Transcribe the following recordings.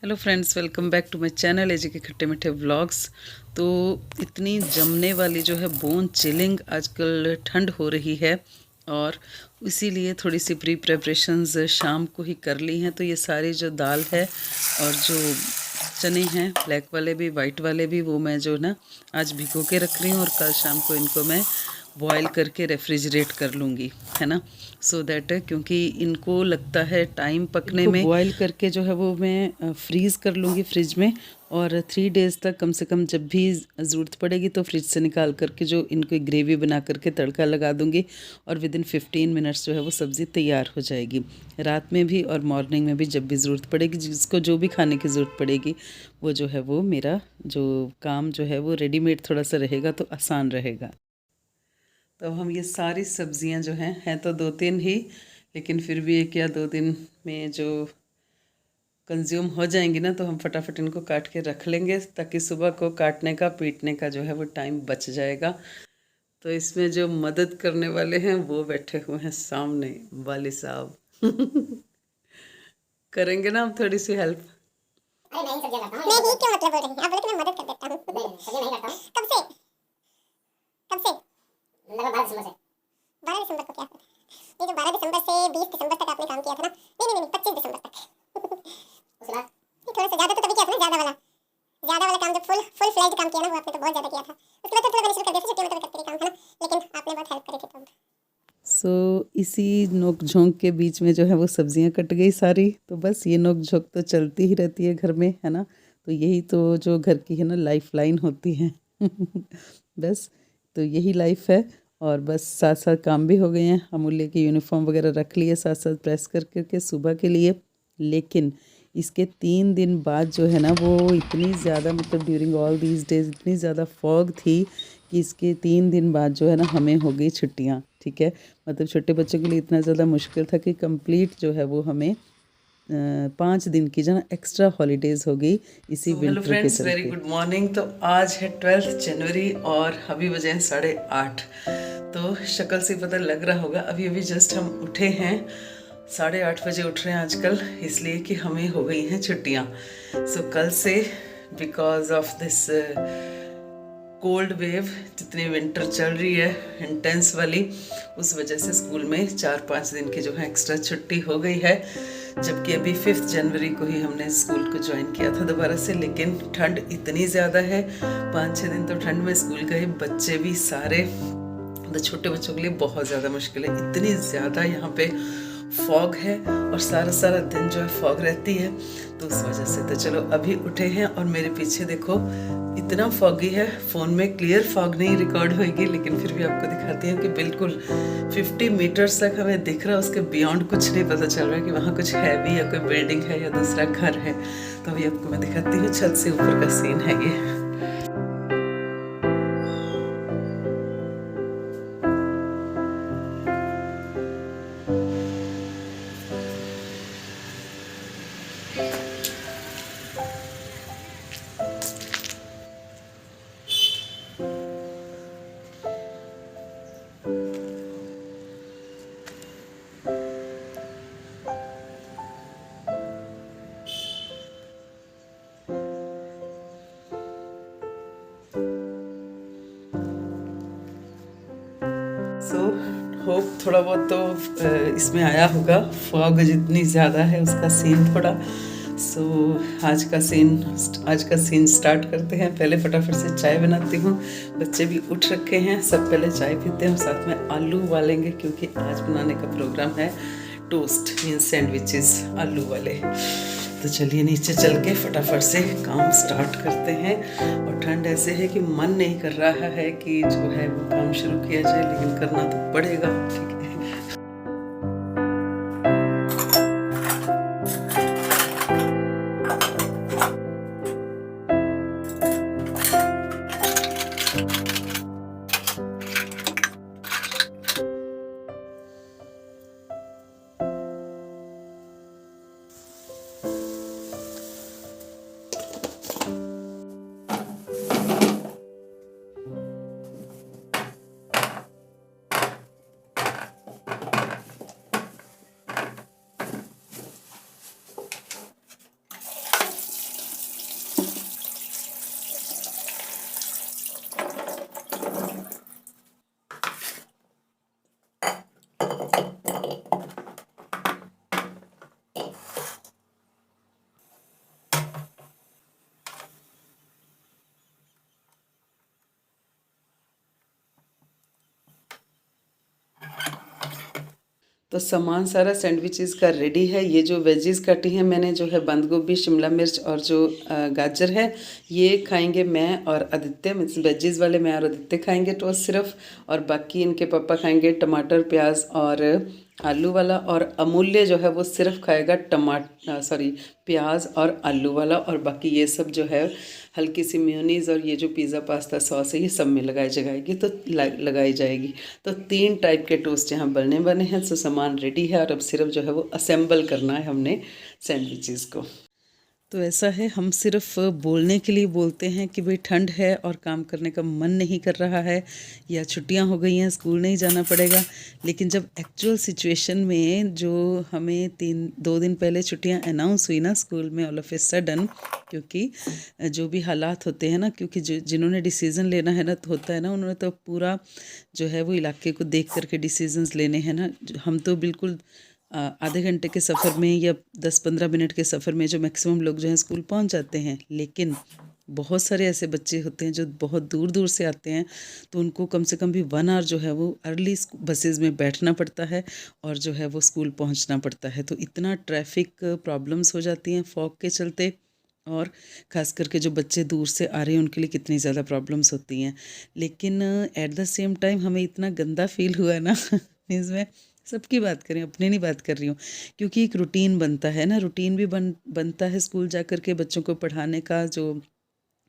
Hello friends, welcome back to my channel AG के खट्टे मीठे व्लॉग्स। तो इतनी जमने वाली जो है बोन चिलिंग आजकल ठंड हो रही है और इसीलिए थोड़ी सी प्री प्रेपरेशंस शाम को ही कर ली हैं। तो ये सारी जो दाल है और जो चने हैं, ब्लैक वाले भी वाइट वाले भी, वो मैं जो ना आज भिगो के रख रही हूँ और कल शाम को इनको मैं बॉयल करके रेफ्रिजरेट कर लूँगी, है ना। सो दैट क्योंकि इनको लगता है टाइम पकने में, बॉयल करके जो है वो मैं फ्रीज़ कर लूँगी फ्रिज में। और 3 डेज़ तक कम से कम जब भी ज़रूरत पड़ेगी तो फ्रिज से निकाल करके जो इनको ग्रेवी बना करके तड़का लगा दूँगी और विदिन 15 मिनट्स जो है वो सब्ज़ी तैयार हो जाएगी। रात में भी और मॉर्निंग में भी जब भी ज़रूरत पड़ेगी, जिसको जो भी खाने की ज़रूरत पड़ेगी, वो जो है वो मेरा जो काम जो है वो रेडीमेड थोड़ा सा रहेगा तो आसान रहेगा। तो हम ये सारी सब्ज़ियां जो हैं तो 2-3 ही, लेकिन फिर भी 1 या 2 दिन में जो कंज्यूम हो जाएंगी ना, तो हम फटाफट इनको काट के रख लेंगे ताकि सुबह को काटने का पीटने का जो है वो टाइम बच जाएगा। तो इसमें जो मदद करने वाले हैं वो बैठे हुए हैं सामने, वाली साहब। करेंगे ना हम थोड़ी सी हेल्प। अरे नहीं सब्जियां करता हूँ। मैं ही क्यों मतलब बोल रही हूँ? आप बोले कि मैं मदद कर देता हूँ। नहीं सब्जियां नहीं करता हूँ। कब से? कब से? लगभग 12 दिसंबर से। 12 दिसंबर को क्या? ये जो 12 दिसंबर से 20 दिसंबर तक आपने काम किया था ना? नहीं 25 दिसंबर तक। उसके बाद ये थोड़ा सा ज़्यादा तो तभी किया था ना, ज़्यादा वाला काम जो फुल फ्लेज्ड काम किया ना, वो आपने तो बहुत ज़्यादा किया था। उसके बाद तो थोड़ा करना शुरू कर दिया था, छुट्टियों में तो करते रहे काम, है ना? लेकिन आपने बहुत हेल्प करी थी तब। इसी नोक झोंक के बीच में जो है वो सब्जियां कट गई सारी। तो बस ये नोक झोंक तो चलती ही रहती है घर में, है ना। तो यही तो जो घर की है ना लाइफ लाइन होती है। बस, तो यही लाइफ है। और बस साथ साथ काम भी हो गए हैं, अमूल्य की यूनिफॉर्म वगैरह रख लिए साथ साथ प्रेस कर करके सुबह के लिए। लेकिन इसके 3 दिन बाद जो है ना वो इतनी ज़्यादा, मतलब ड्यूरिंग ऑल दीज डेज इतनी ज़्यादा फॉग थी कि इसके 3 दिन बाद जो है ना हमें हो गई छुट्टियाँ। ठीक है, मतलब छोटे बच्चों के लिए इतना ज़्यादा मुश्किल था कि कंप्लीट जो है वो हमें 5 दिन की जो ना एक्स्ट्रा हॉलीडेज़ हो गई इसी हेलो विंटर के फ्रेंड्स, चलते। Very good morning. तो आज है 12 जनवरी और अभी बजे हैं 8:30। तो शक्ल से पता लग रहा होगा, अभी अभी जस्ट हम उठे हैं। 8:30 बजे उठ रहे हैं आजकल, इसलिए कि हमें हो गई हैं छुट्टियाँ। सो कल से because of this cold wave, जितनी विंटर चल रही है इंटेंस वाली, उस वजह से स्कूल में 4-5 दिन की जो है एक्स्ट्रा छुट्टी हो गई है। जबकि अभी 5 जनवरी को ही हमने स्कूल को ज्वाइन किया था दोबारा से। लेकिन ठंड इतनी ज़्यादा है, 5-6 दिन तो ठंड में स्कूल गए बच्चे भी सारे। तो छोटे बच्चों के लिए बहुत ज़्यादा मुश्किल है, इतनी ज़्यादा यहाँ पे फॉग है और सारा सारा दिन जो है फॉग रहती है। तो उस वजह से तो चलो अभी उठे हैं और मेरे पीछे देखो इतना फॉगी है। फ़ोन में क्लियर फॉग नहीं रिकॉर्ड होएगी, लेकिन फिर भी आपको दिखाती हूँ कि बिल्कुल 50 मीटर्स तक हमें दिख रहा है, उसके बियॉन्ड कुछ नहीं पता चल रहा है कि वहाँ कुछ है भी या कोई बिल्डिंग है या दूसरा घर है। तो अभी आपको मैं दिखाती हूँ, छत से ऊपर का सीन है ये। सो होप थोड़ा बहुत तो इसमें आया होगा, फॉग जितनी ज़्यादा है उसका सीन थोड़ा। आज का सीन स्टार्ट करते हैं। पहले फटाफट से चाय बनाती हूँ, बच्चे भी उठ रखे हैं, सब पहले चाय पीते हैं, साथ में आलू उबालेंगे क्योंकि आज बनाने का प्रोग्राम है टोस्ट मीन सैंडविचेस आलू वाले। तो चलिए नीचे चल के फटाफट से काम स्टार्ट करते हैं। और ठंड ऐसे है कि मन नहीं कर रहा है कि जो है वो काम शुरू किया जाए, लेकिन करना तो पड़ेगा, ठीक है। तो सामान सारा सैंडविचेस का रेडी है। ये जो वेजीज काटी हैं मैंने, जो है बंद गोभी, शिमला मिर्च और जो गाजर है, ये खाएंगे मैं और आदित्य। वेजीज वाले मैं और आदित्य खाएंगे टोस्ट सिर्फ, और बाकी इनके पापा खाएंगे टमाटर, प्याज और आलू वाला, और अमूल्य जो है वो सिर्फ खाएगा प्याज और आलू वाला, और बाकी ये सब जो है हल्की सी मेयोनीज़ और ये जो पिज़्ज़ा पास्ता सॉस है ये सब में लगाई जाएगी। तो 3 टाइप के टोस्ट यहाँ बने हैं। तो सामान रेडी है और अब सिर्फ जो है वो असेंबल करना है हमने सैंडविचेस को। तो ऐसा है, हम सिर्फ बोलने के लिए बोलते हैं कि भाई ठंड है और काम करने का मन नहीं कर रहा है, या छुट्टियां हो गई हैं, स्कूल नहीं जाना पड़ेगा। लेकिन जब एक्चुअल सिचुएशन में जो हमें 2 दिन पहले छुट्टियां अनाउंस हुई ना स्कूल में ऑल ऑफ ए सडन, क्योंकि जो भी हालात होते हैं ना, क्योंकि जिन्होंने डिसीज़न लेना है ना तो होता है ना, उन्होंने तो पूरा जो है वो इलाके को देख करके डिसीजंस लेने हैं ना। हम तो बिल्कुल आधे घंटे के सफ़र में या 10-15 मिनट के सफ़र में जो मैक्सिमम लोग जो हैं स्कूल पहुंच जाते हैं। लेकिन बहुत सारे ऐसे बच्चे होते हैं जो बहुत दूर दूर से आते हैं, तो उनको कम से कम भी 1 आवर जो है वो अर्ली बसेज़ में बैठना पड़ता है और जो है वो स्कूल पहुंचना पड़ता है। तो इतना ट्रैफिक प्रॉब्लम्स हो जाती हैं फॉग के चलते, और ख़ास करके जो बच्चे दूर से आ रहे हैं उनके लिए कितनी ज़्यादा प्रॉब्लम्स होती हैं। लेकिन एट द सेम टाइम हमें इतना गंदा फील हुआ ना मीन्स में सबकी बात करें, अपने नहीं बात कर रही हूँ, क्योंकि एक रूटीन बनता है ना, रूटीन भी बनता है स्कूल जा कर के बच्चों को पढ़ाने का, जो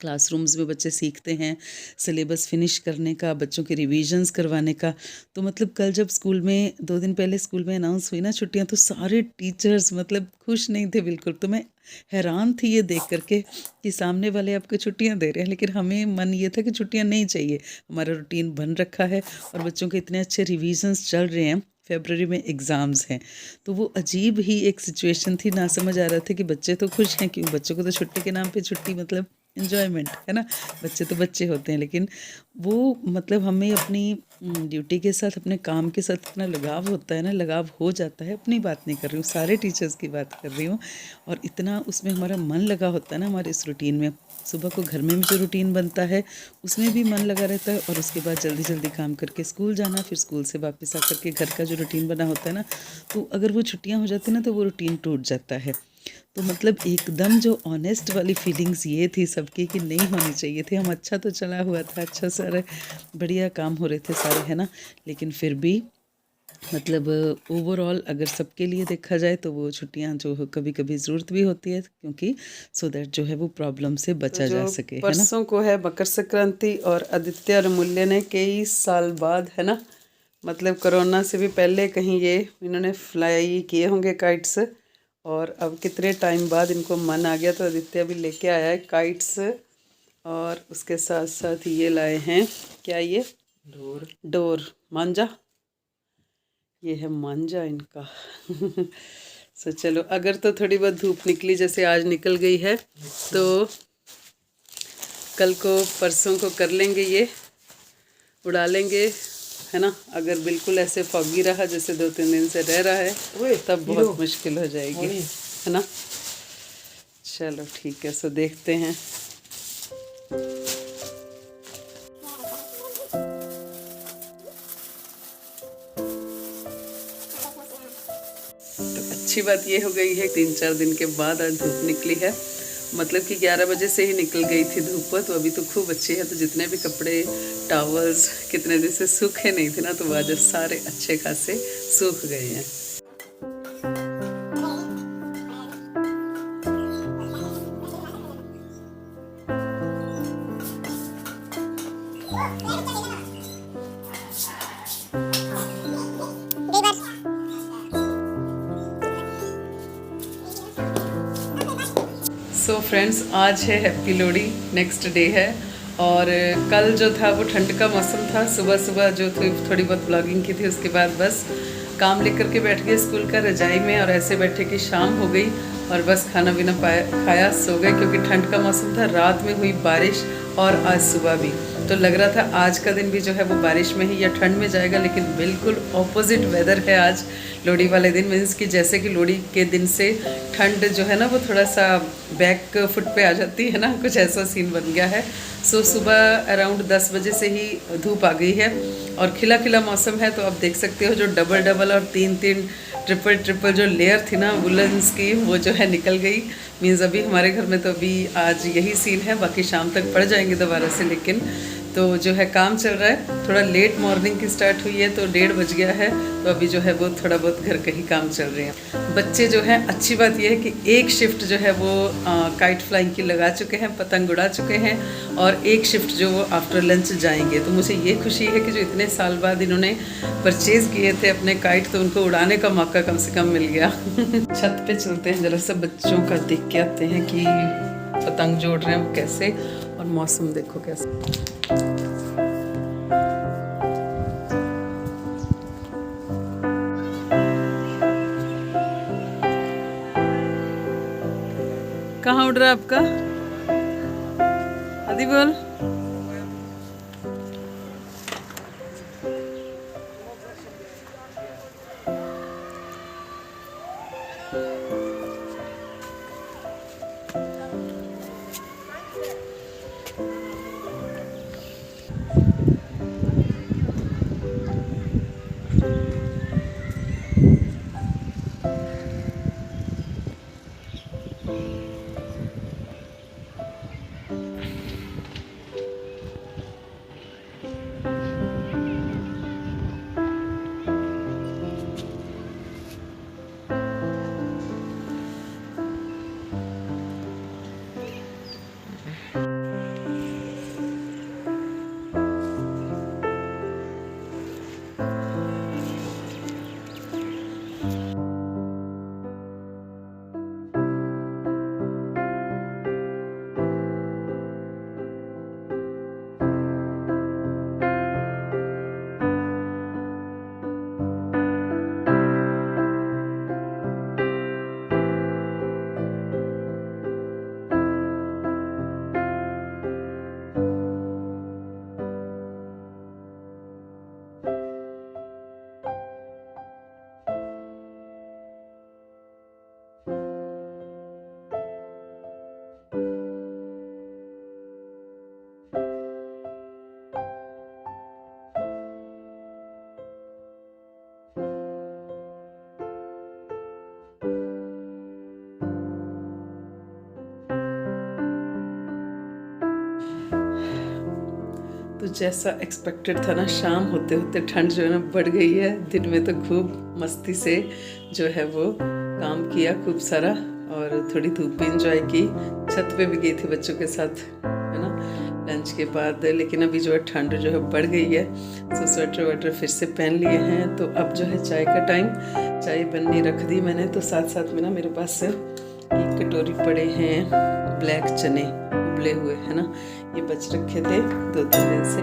क्लासरूम्स में बच्चे सीखते हैं, सिलेबस फिनिश करने का, बच्चों के रिवीजन्स करवाने का। तो मतलब कल जब स्कूल में 2 दिन पहले स्कूल में अनाउंस हुई ना छुट्टियां, तो सारे टीचर्स मतलब खुश नहीं थे बिल्कुल। तो मैं हैरान थी ये देख करके कि सामने वाले आपको छुट्टियां दे रहे हैं, लेकिन हमें मन ये था कि छुट्टियां नहीं चाहिए, हमारा रूटीन बन रखा है और बच्चों के इतने अच्छे रिवीजन्स चल रहे हैं, फरवरी में एग्ज़ाम्स हैं। तो वो अजीब ही एक सिचुएशन थी, ना समझ आ रहा था कि बच्चे तो खुश हैं, क्योंकि बच्चों को तो छुट्टी के नाम पे छुट्टी मतलब इन्जॉयमेंट है ना, बच्चे तो बच्चे होते हैं। लेकिन वो मतलब हमें अपनी ड्यूटी के साथ, अपने काम के साथ इतना लगाव होता है ना, लगाव हो जाता है। अपनी बात नहीं कर रही हूँ, सारे टीचर्स की बात कर रही हूँ। और इतना उसमें हमारा मन लगा होता है ना हमारे इस रूटीन में। सुबह को घर में भी जो रूटीन बनता है उसमें भी मन लगा रहता है, और उसके बाद जल्दी जल्दी काम करके स्कूल जाना, फिर स्कूल से वापस आ करके घर का जो रूटीन बना होता है ना, तो अगर वो छुट्टियाँ हो जाती ना तो वो रूटीन टूट जाता है। तो मतलब एकदम जो ऑनेस्ट वाली फीलिंग्स ये थी सबकी कि नहीं होनी चाहिए थी। हम अच्छा तो चला हुआ था, अच्छा सारे बढ़िया काम हो रहे थे सारे, है ना, लेकिन फिर भी मतलब ओवरऑल अगर सबके लिए देखा जाए तो वो छुट्टियां जो कभी कभी ज़रूरत भी होती है, क्योंकि सो दैट जो है वो प्रॉब्लम से बचा जा सके, है ना। परसों को है मकर संक्रांति, और आदित्य और अमूल्य ने कई साल बाद, है ना, मतलब कोरोना से भी पहले कहीं ये इन्होंने फ्लाई किए होंगे काइट्स, और अब कितने टाइम बाद इनको मन आ गया तो आदित्य भी लेके आया है काइट्स, और उसके साथ साथ ये लाए हैं, क्या ये डोर मांझा, ये है मांझा इनका सो चलो, अगर तो थोड़ी बहुत धूप निकली जैसे आज निकल गई है तो कल को परसों को कर लेंगे, ये उड़ा लेंगे, है ना। अगर बिल्कुल ऐसे फॉगी रहा जैसे 2-3 दिन से रह रहा है तब बहुत मुश्किल हो जाएगी, है ना। चलो ठीक है, सो देखते हैं। तो अच्छी बात ये हो गई है 3-4 दिन के बाद आज धूप निकली है, मतलब कि 11 बजे से ही निकल गई थी धूप, तो अभी तो खूब अच्छी है। तो जितने भी कपड़े, टॉवल्स कितने दिन से सूखे नहीं थे ना, तो आज सारे अच्छे खासे सूख गए हैं। सो फ्रेंड्स, आज है हैप्पी लोहड़ी, नेक्स्ट डे है, और कल जो था वो ठंड का मौसम था। सुबह सुबह जो थोड़ी बहुत ब्लॉगिंग की थी, उसके बाद बस काम लेकर के बैठ गए स्कूल का रजाई में, और ऐसे बैठे कि शाम हो गई और बस खाना पीना खाया, सो गए, क्योंकि ठंड का मौसम था। रात में हुई बारिश और आज सुबह भी, तो लग रहा था आज का दिन भी जो है वो बारिश में ही या ठंड में जाएगा, लेकिन बिल्कुल ऑपोजिट वेदर है आज लोहड़ी वाले दिन। मीन्स कि जैसे कि लोहड़ी के दिन से ठंड जो है ना वो थोड़ा सा बैक फुट पे आ जाती है ना, कुछ ऐसा सीन बन गया है। सो सुबह अराउंड 10 बजे से ही धूप आ गई है और खिला खिला मौसम है। तो आप देख सकते हो जो डबल डबल और तीन तीन ट्रिपल ट्रिपल जो लेयर थी ना वुलन्स की, वो जो है निकल गई। मीन्स अभी हमारे घर में तो अभी आज यही सीन है, बाकी शाम तक पड़ जाएंगे दोबारा से। लेकिन तो जो है काम चल रहा है, थोड़ा लेट मॉर्निंग की स्टार्ट हुई है तो 1:30 बज गया है। तो अभी जो है वो थोड़ा बहुत घर का ही काम चल रहे हैं। बच्चे जो है, अच्छी बात यह है कि एक शिफ्ट जो है वो काइट फ्लाइंग की लगा चुके हैं, पतंग उड़ा चुके हैं, और एक शिफ्ट जो वो आफ्टर लंच जाएंगे। तो मुझे ये खुशी है कि जो इतने साल बाद इन्होंने परचेज़ किए थे अपने काइट, तो उनको उड़ाने का मौका कम से कम मिल गया। छत पे चलते हैं, जरा सा बच्चों का देख के आते हैं कि पतंग जो उड़ रहे हैं वो कैसे, और मौसम देखो कैसे। कहाँ उड़ रहा है आपका? आदि बोल। तो जैसा एक्सपेक्टेड था ना, शाम होते होते ठंड जो है ना बढ़ गई है। दिन में तो खूब मस्ती से जो है वो काम किया खूब सारा, और थोड़ी धूप भी इंजॉय की। छत पे भी गई थी बच्चों के साथ, है ना, लंच के बाद। लेकिन अभी जो है ठंड जो है बढ़ गई है, तो स्वेटर वेटर फिर से पहन लिए हैं। तो अब जो है चाय का टाइम, चाय बननी रख दी मैंने। तो साथ साथ में ना मेरे पास एक कटोरी पड़े हैं ब्लैक चने उबले हुए, है ना, ये बच रखे थे 2-3 दिन से।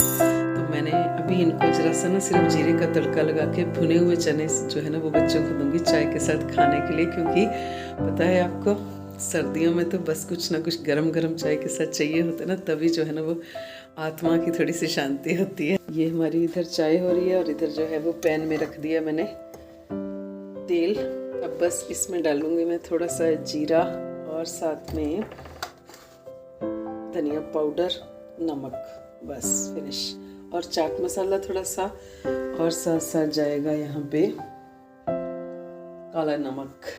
तो मैंने अभी इनको जरा सा ना सिर्फ जीरे का तड़का लगा के भुने हुए चने जो है ना वो बच्चों को दूंगी चाय के साथ खाने के लिए। क्योंकि पता है आपको, सर्दियों में तो बस कुछ ना कुछ गरम गरम चाय के साथ चाहिए होता है ना, तभी जो है ना वो आत्मा की थोड़ी सी शांति होती है। ये हमारी इधर चाय हो रही है, और इधर जो है वो पैन में रख दिया मैंने तेल। अब बस इसमें डालूंगी मैं थोड़ा सा जीरा, और साथ में धनिया पाउडर, नमक, बस फिनिश। और चाट मसाला थोड़ा सा, और साथ साथ जाएगा यहाँ पे काला नमक।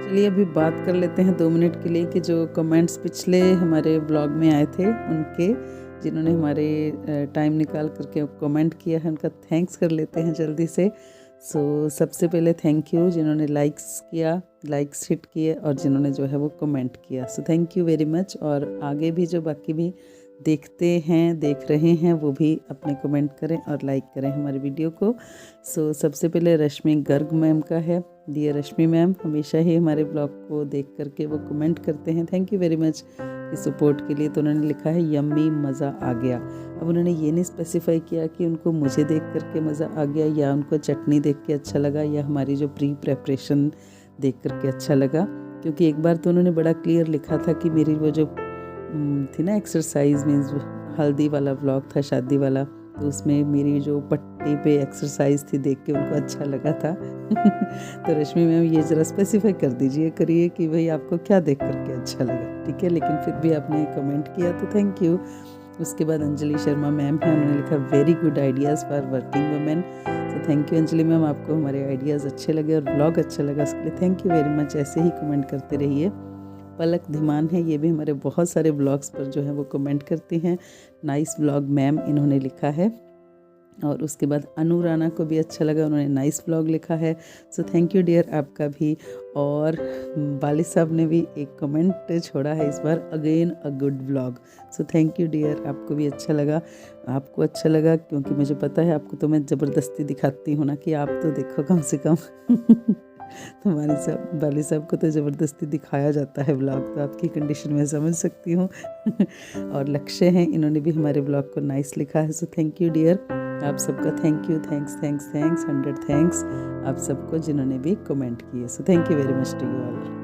चलिए अभी बात कर लेते हैं 2 मिनट के लिए कि जो कमेंट्स पिछले हमारे ब्लॉग में आए थे उनके, जिन्होंने हमारे टाइम निकाल करके कमेंट किया है, उनका थैंक्स कर लेते हैं जल्दी से। सो सबसे पहले थैंक यू जिन्होंने लाइक्स हिट किए और जिन्होंने जो है वो कमेंट किया। सो थैंक यू वेरी मच। और आगे भी जो बाकी भी देख रहे हैं वो भी अपने कमेंट करें और लाइक करें हमारी वीडियो को। सो सबसे पहले रश्मि गर्ग मैम का है। डियर रश्मि मैम, हमेशा ही हमारे ब्लॉग को देख करके वो कमेंट करते हैं, थैंक यू वेरी मच इस सपोर्ट के लिए। तो उन्होंने लिखा है यम्मी, मज़ा आ गया। अब उन्होंने ये नहीं स्पेसिफाई किया कि उनको मुझे देख करके मज़ा आ गया या उनको चटनी देख के अच्छा लगा या हमारी जो प्री प्रेपरेशन देख करके अच्छा लगा, क्योंकि एक बार तो उन्होंने बड़ा क्लियर लिखा था कि मेरी वो जो थी ना एक्सरसाइज मीन्स हल्दी वाला व्लॉग था, शादी वाला, तो उसमें मेरी जो पट्टी पे एक्सरसाइज थी देख के उनको अच्छा लगा था। तो रश्मि मैम ये ज़रा स्पेसिफाई कर दीजिए करिए कि भाई आपको क्या देख करके अच्छा लगा, ठीक है। लेकिन फिर भी आपने कमेंट किया तो थैंक यू। उसके बाद अंजलि शर्मा मैम है, उन्होंने लिखा very good ideas for working women. तो थैंक यू अंजलि मैम, आपको हमारे आइडियाज़ अच्छे लगे और ब्लॉग अच्छा लगा, उसके लिए थैंक यू वेरी मच। ऐसे ही कमेंट करते रहिए। पलक धीमान है, ये भी हमारे बहुत सारे ब्लॉग्स पर जो है वो कमेंट करती हैं। नाइस ब्लॉग मैम इन्होंने लिखा है। और उसके बाद अनु राणा को भी अच्छा लगा, उन्होंने नाइस ब्लॉग लिखा है। सो थैंक यू डियर आपका भी। और वालिद साहब ने भी एक कमेंट छोड़ा है इस बार, again a good blog. So thank you dear, आपको भी अच्छा लगा। आपको अच्छा लगा क्योंकि मुझे पता है आपको तो मैं ज़बरदस्ती दिखाती हूँ ना कि आप तो देखो कम से कम। तो वालिद साहब को तो ज़बरदस्ती दिखाया जाता है ब्लॉग, तो आपकी कंडीशन मैं समझ सकती हूँ। और लक्ष्य हैं, इन्होंने भी हमारे ब्लॉग को नाइस लिखा है। सो थैंक यू डियर, आप सबका थैंक यू, थैंक्स 100 थैंक्स आप सबको जिन्होंने भी कमेंट किए। So thank you very much to you all.